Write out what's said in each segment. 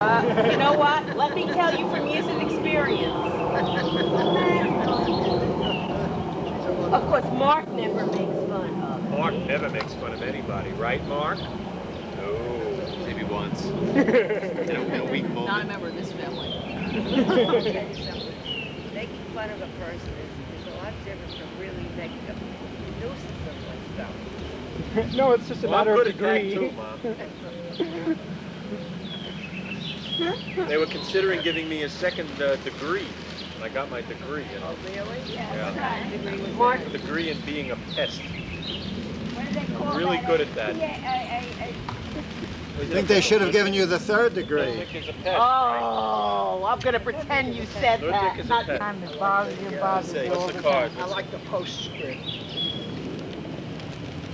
You know what? Let me tell you from years of experience. Of course, Mark never makes fun of. Mark never makes fun of anybody, right, Mark? No, maybe once. in a weak moment. Not a member of this family. Making fun of a person is a lot different from really making a nuisance of oneself. No, it's just a matter of degree. Too, Mom. They were considering giving me a second degree. I got my degree. You know? Oh, really? Yeah. Degree Mark, A degree in being a pest. What do they call I'm really that? good at that. I think they should have given you the third degree. Ludwig is a pest, right? oh, I'm going to pretend you said Ludwig that. is a Not pest. Time to bother you, bother you all What's the the card? I like the postscript.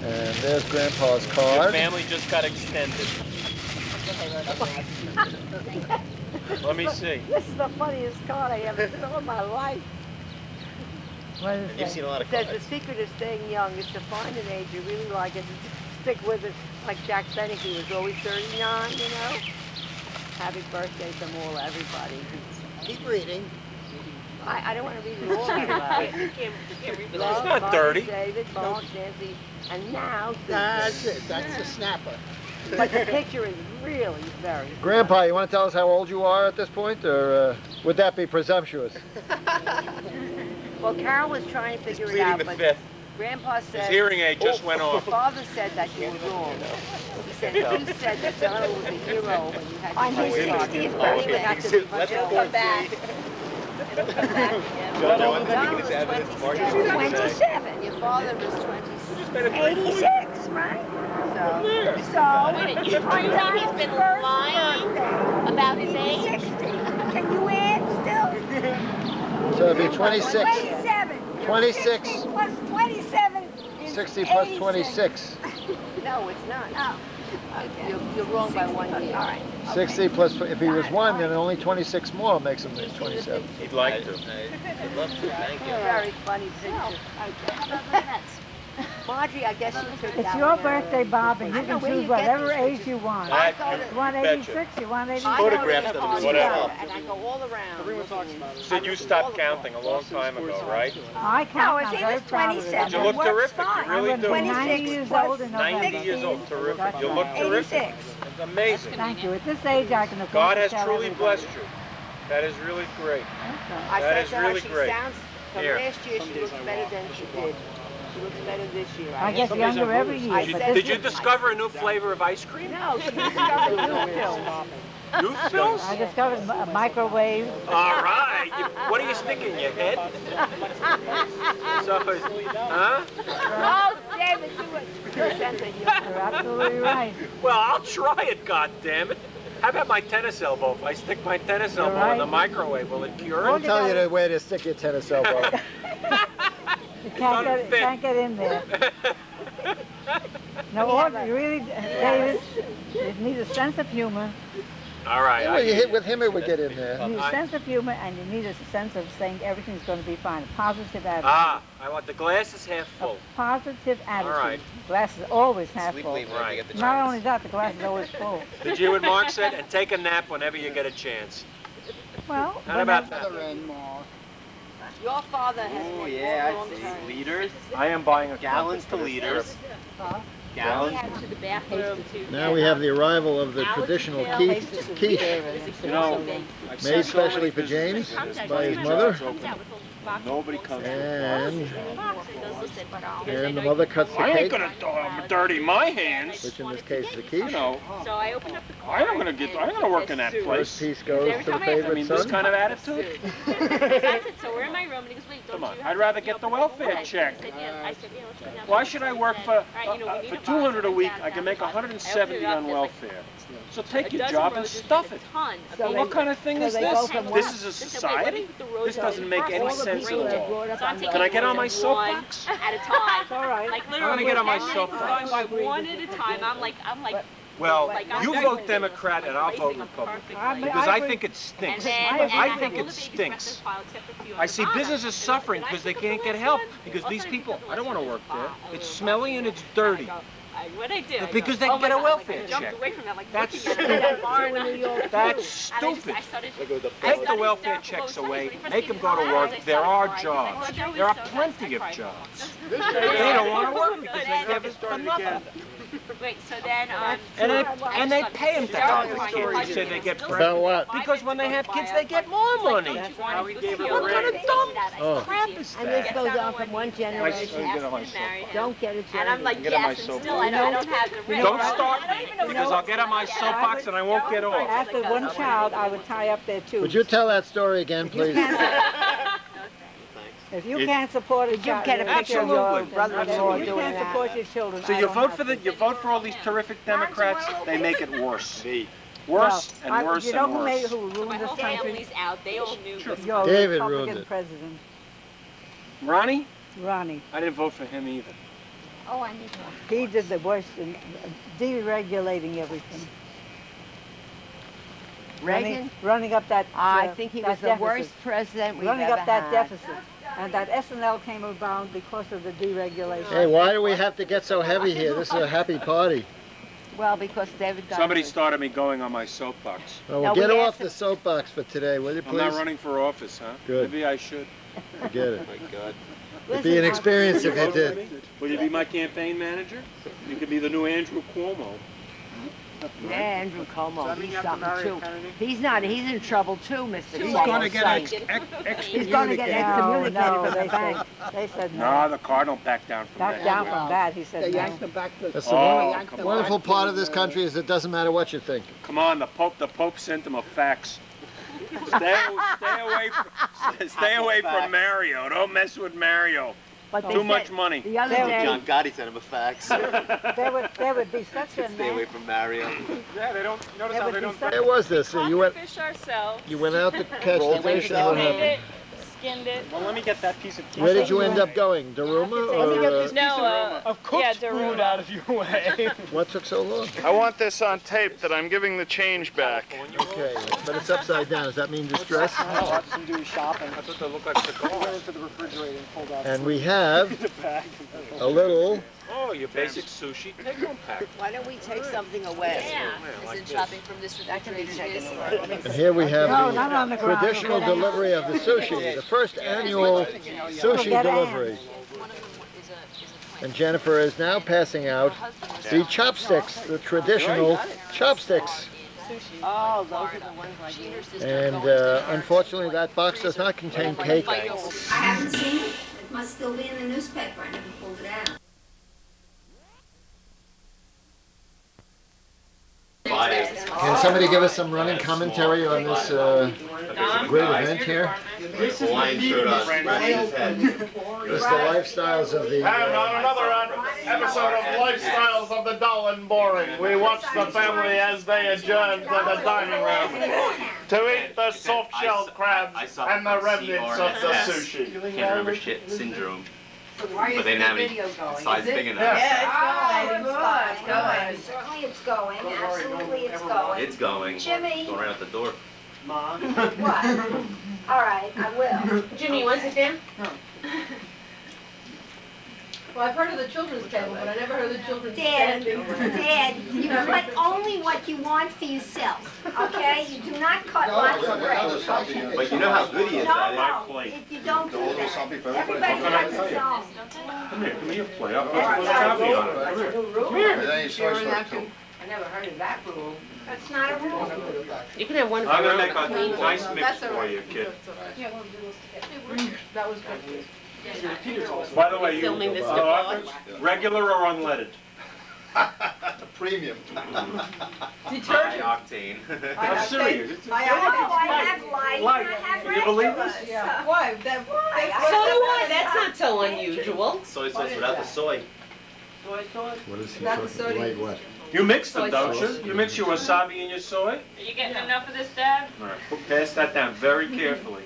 And there's Grandpa's Your card. family just got extended. Let me see. This is the funniest card I ever saw in my life. What is You've that? seen a lot It of says cards. the secret of staying young is to find an age you really like and stick with it. Like Jack Beneke was always 39, you know? Happy birthday to all everybody. Keep reading. I don't want to read it all out You can't read the Love, It's not Bobby, dirty. David, Mark, Nancy, and now That's Susan. it. That's the snapper. But the picture is really very Grandpa, you want to tell us how old you are at this point, or would that be presumptuous? Well, Carol was trying to He's figure it pleading out, the but fifth. Grandpa His said hearing aid just went your off. father said that you were wrong. He said you said that Donald was a hero when you had On your his voice 60th box. birthday. You would have to be Let's It'll Joe. come back. It'll come back again. John, I want Donald to was get evidence. Mark, 27. Your father was 26. 86, right? So, So, Wait a minute, you're telling me he's been lying about his age? 60. Can you add still? So it'd be 26. 27. 26. 60 plus 27 is 60 plus 86. 26. no, it's not. Oh, okay. You're wrong by 1 year. All right. 60 plus, if he was 1, then only 26 more makes him 27. He'd like to. I'd love to, thank you. Very funny picture. How about the Mets? Margie, I guess you took It's that your one out. birthday, Bob, and you I know can where choose you get whatever these age pictures. you want. I go to- You want 86, you want 87. I go to Photographs the of party whatever. And I go all around. Everyone talks about it. So you stopped counting a long time ago, right? I count. No, I'm if he very was proud of it. 27, You look works terrific. You fine. really I'm do. gonna be 90 26 years plus old in November. 90 years old, terrific. That's You look right. terrific. 86. It's amazing. Thank you. At this age, I can afford God to has tell truly everybody. blessed you. That is really great. Okay. I That said is to her, really she great. sounds, from Here. last year, she looks better than she did. She looks better this year. I get younger every year. I but said- this Did you is- discover a new flavor of ice cream? No, she discovered new pills. Youth pills? I discovered a microwave. All right. What are you sticking in your head? So, huh? Oh, David, you're a sense of humor. You're absolutely right. Well, I'll try it, goddammit. How about my tennis elbow? If I stick my tennis You're elbow in the right. microwave, will it cure I'll it? tell you the way to stick your tennis elbow. You can't get in there. No, you really, David, you need a sense of humor. All right. Well, you hit with him, it would get in there. You need a sense of humor, and you need a sense of saying everything's going to be fine. A positive attitude. Ah, I want the glass is half full. A positive attitude. All right. Glass is always half Sleep full. leave whenever you get the Not chance. only that, the glass is always full. Did you and Mark said, and take a nap whenever you get a chance. Well, How about that? Other end, Mark. Your father has Oh, made yeah, long I see. term. Liters, I am buying a gallons to liters. Gallons. To the bathroom to Now we have the arrival of the traditional quiche, You know, made specially for James by his mother. Nobody comes. And the mother cuts the I ain't cake, gonna dirty my hands. which in this case is a You quiche. know, So I opened up the car. I ain't gonna work in that First place. piece goes to the I favorite mean, this son. kind of attitude. I said, so we're in my room, and he goes, wait, don't Come on, you I'd have rather to get the open welfare door? check. I said, yeah, let's go downstairs. Why should I work for All right, you know, we need for a box. 200 a week? Down, I can down, make down. 170 I on opened it up, there's welfare. So take a your dozen job and roses stuff with it. a ton of So baby What kind of thing so is they this? go from This one- is a They said, wait, let me society? put the roses This doesn't make any all the sense at people that all. brought up on Can I get on my one soapbox? at a time. all right. Like I'm literally, gonna get on my and then soapbox. going by one at a time. I'm like, Well, like, I'm you very vote cool. Democrat and I'll vote Racing them Republican. perfectly. Because I I agree. think it And stinks. then, I think it stinks. I see business businesses suffering because they can't get help because these people, I don't want to work there. It's smelly and it's dirty. What'd I do? Because they can get a welfare I jumped check. away from that, like That's looking at it far enough. That's stupid. I started Take the welfare checks away, make them go to work. There are jobs. There are plenty of jobs. They don't want to work because they never done nothing. Wait, so then, And they pay them to have the kids. You say they get About what? because when they have kids, they get more money. What kind of dumb crap is And this that? goes on from one generation. Don't get a and chance. I'm like, Get on my yes, and soapbox. still I don't have the ring. Don't start me because I'll get on my soapbox and I won't get off. After one child, I would tie up their tubes. Would you tell that story again, please? If you can't support a child, get a picture of your brother-in-law if you doing can't that. support your children. So I you don't vote have for to. you vote for all these terrific Democrats. They make it worse. Worse and worse You know and who made worse. who ruled My this whole country? family's out. They all knew. Your David Republican ruined it. president, Ronnie? Ronnie. I didn't vote for him either. Oh, I need one. He did the worst in deregulating everything. Reagan? Running up that. I think he that was the deficit. worst president we've Running ever up that had. deficit. And that SNL came about because of the deregulation. Hey, why do we have to get so heavy here? This is a happy party. Well, because David got Somebody hurt. started me going on my soapbox. Well, No, get we off asked the soapbox for today, will you I'm not please? running for office, huh? Good. Maybe I should. Forget it. Oh my God. It'd be an experience if you Vote for did. me? Will you be my campaign manager? You could be the new Andrew Cuomo. Yeah, Andrew Cuomo, he's something too. He's in trouble too, Mr. He's Cuomo. going to get He's going to get excommunicated No, from the bank. they said no. No, the cardinal backed down from Back that. down from that, he They said no. yanked them back to. That's Oh, the come on. wonderful part of this country is it doesn't matter what you think. Come on, the Pope sent him a fax. Stay away from Mario. Don't mess with Mario. But they Too said- much money. The other There day, John Gotti sent him a fax. There would be such a Stay away from Mario. Yeah, they don't. Notice how they don't. Where was this? You went Fish ourselves. you went out to catch Roll the fish it and what down. happened? Skinned it. Well, let me get that piece of. Where did you end up going? Daruma or No, Of cooked food out of your way. what took so long? I want this on tape that I'm giving the change back. Okay, but it's upside down. Does that mean distress? Watson do shopping. I thought they looked like Went cigars. into the refrigerator and pulled out. And we have the bag. a little. Oh, your basic sushi take-home pack. why don't we take something away? Isn't shopping from this refrigerator? And here we have No, the not on the ground. traditional delivery of the sushi, the first annual sushi delivery. And Jennifer is now passing out the chopsticks, the traditional chopsticks. Oh, those are the ones like you. And unfortunately, that box does not contain cake. I haven't seen it. It must still be in the newspaper. I never pulled it out. Can somebody give us some running commentary on this great event here? Hawaiian shirt on, scratching his head. Just the lifestyles of the... And on another episode of Lifestyles of the Dull and Boring, we watch the family as they adjourn to the dining room to eat the soft-shelled crabs and the remnants of the sushi. Can't remember shit syndrome. But they didn't have any size big enough. Certainly it's going. Absolutely it's going. It's going. Jimmy. Going right out the door. Mom. What? All right, I will. Jimmy, you want to sit down? Well, I've heard of the children's table, but I never heard of the children's Dad, standing. Dad, you put only what you want for yourself, okay? You do not cut lots of bread. But you know how good he is at it. No, if you don't do that. Everybody cuts his own. Come here, play. I'll put choppy on it. Come here. I never heard of that rule. That's not a rule. You can have one. I'm gonna make a nice mix for you, kid. That was good. By the way, you Filming this regular or unleaded? Premium. High octane. I'm serious. Oh, I have light and I have Can you believe regular. this? Yeah. Why? So do I. That's not so unusual. Soy sauce without the soy. Soy sauce? What is he Not the talking, sodium. light what? You mix them, don't you? You mix your wasabi and your soy? Are you getting enough of this, Dad? All right, pass that down very carefully.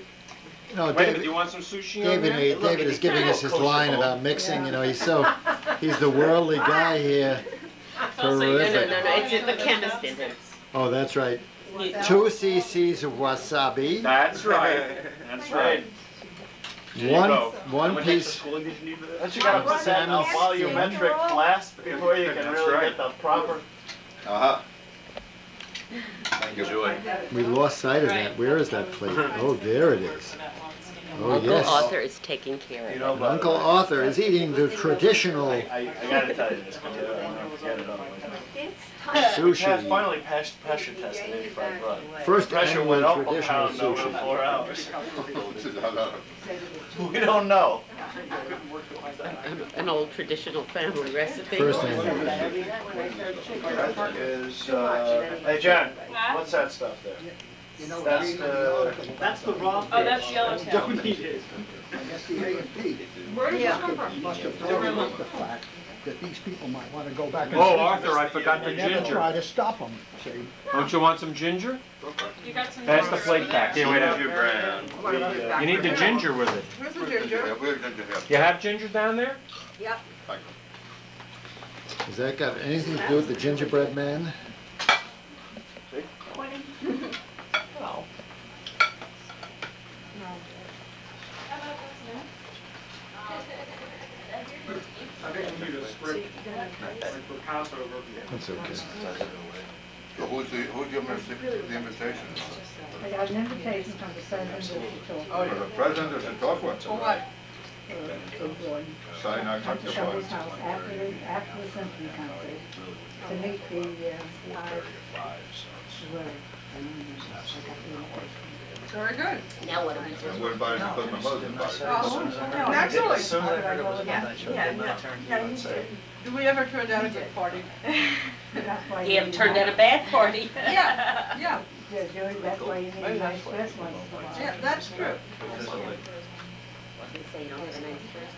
No, Wait a minute, David, do you want some sushi on David, there? David is giving us his line about mixing, you know, he's the worldly guy here. Terrific. No. It's the chemist in him. Oh, that's right. 2 cc's of wasabi. That's right. That's right. One piece. Don't you gotta put that in a volumetric flask before you can really get the proper... Enjoy. We lost sight of that. Where is that plate? Oh, there it is. Oh, Uncle yes. Arthur is taking care of it. And Uncle Arthur is eating the traditional I gotta tell you this because I don't want to forget it otherwise. sushi. Finally pressure tested 85 blood. First Pressure annual went up a traditional pound over sushi. 4 hours. We don't know. An old traditional family recipe. First annual. Hey Jen, what's that stuff there? That's the raw. Oh, that's Yellowtail. Don't eat it. I guess the A&P Where did you come from? must have told them the fact that these people might want to go back and Oh, see. Arthur, I forgot the They never ginger. try to stop them, see? Don't you want some ginger? You got some. Pass the plate back. Here, wait a Ginger minute. brown. You need the ginger with it. Where's the ginger? You have ginger down there? Yep. Has that got anything to do with the gingerbread man? That's okay. So who's giving us the invitation? I got an invitation from the President of the For the president of Chautauqua? For what? Sign our Come to country Shelby's flag. house after the symphony concert to meet the five. Very good. Now what do we do? We're invited because my mother's invited. Oh, naturally. As soon as I heard it was a night show, I did not turn to you and say, Do we ever turn down a good party? He haven't turned out a bad party. Yeah, yeah, That's why you need a nice dress once in a while. yeah, that's true. You say you don't have a nice dress?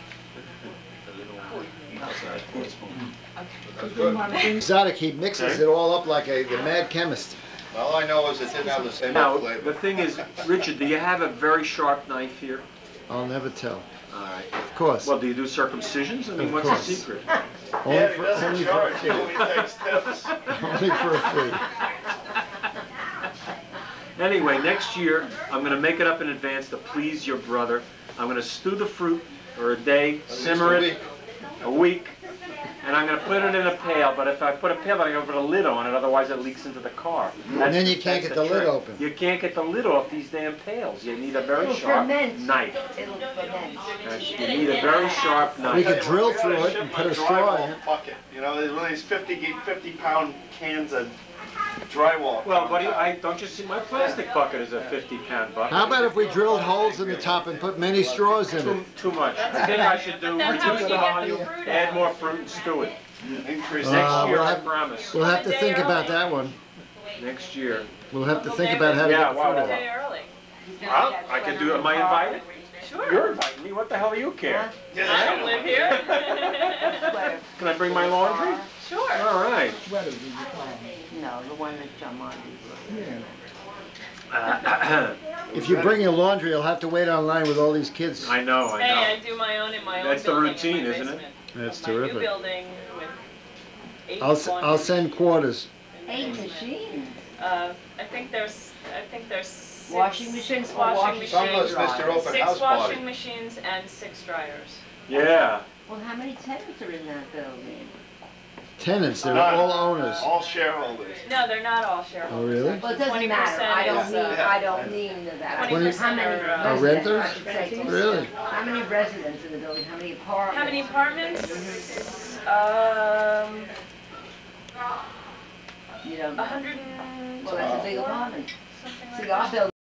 That's good. Exotic, he mixes it all up like the mad chemist. All I know is it didn't have the same Now, flavor. the thing is, Richard, do you have a very sharp knife here? I'll never tell. All right. Of course. Well, do you do circumcisions? I mean, Of what's course. the secret? Only yeah, he for, doesn't only for a charge, he fee. only takes tips. Only for a fee. Anyway, next year, I'm going to make it up in advance to please your brother. I'm going to stew the fruit for a day, simmer it a week, and I'm going to put it in a pail. But if I put a pail, I'm going to put a lid on it, otherwise it leaks into the car. And then you can't get the lid trick. open. You can't get the lid off these damn pails. You need a very sharp knife. It'll ferment. You need a very sharp We knife. could drill through it and put a straw in it. Bucket. You know, there's one of these 50-pound cans of drywall. Well, buddy, don't you see my plastic bucket is a 50-pound bucket? How about if we drilled holes in the top and put many straws in it? Too much. I think I should do reduce the volume, add more fruit, and stew it. Increase Next year, we'll I have- promise. We'll have to think about that one. Next year. We'll have to think about how to Yeah, get the fruit wow. out. early. Well, I can do it. Am I invited? Sure. You're inviting me. What the hell do you care? I don't live here. Can I bring my laundry? Sure. All right. Sweater, do you call them? No, the one that John Monty. If you bring your laundry, you'll have to wait online with all these kids. I know, I know. Hey, I do my own in my own That's the building routine, in my isn't it? basement. That's My new terrific. building with 8 I'll laundry. send quarters. 8 machines. I think there's 6 Washing machines or washing washing Some of us machines, missed your open 6 house washing party. machines and 6 dryers. Yeah. Well, how many tenants are in that building? Tenants, they're None. all owners. All shareholders. No, they're not all shareholders. Oh, really? Well, it doesn't 20% matter. I don't is, mean, yeah. I don't mean that. 20% How many are, residents, renters? I should say. Really? How many residents in the building? How many apartments? How many apartments? You don't know. 100 and Well, that's a big apartment. something See, like our that. building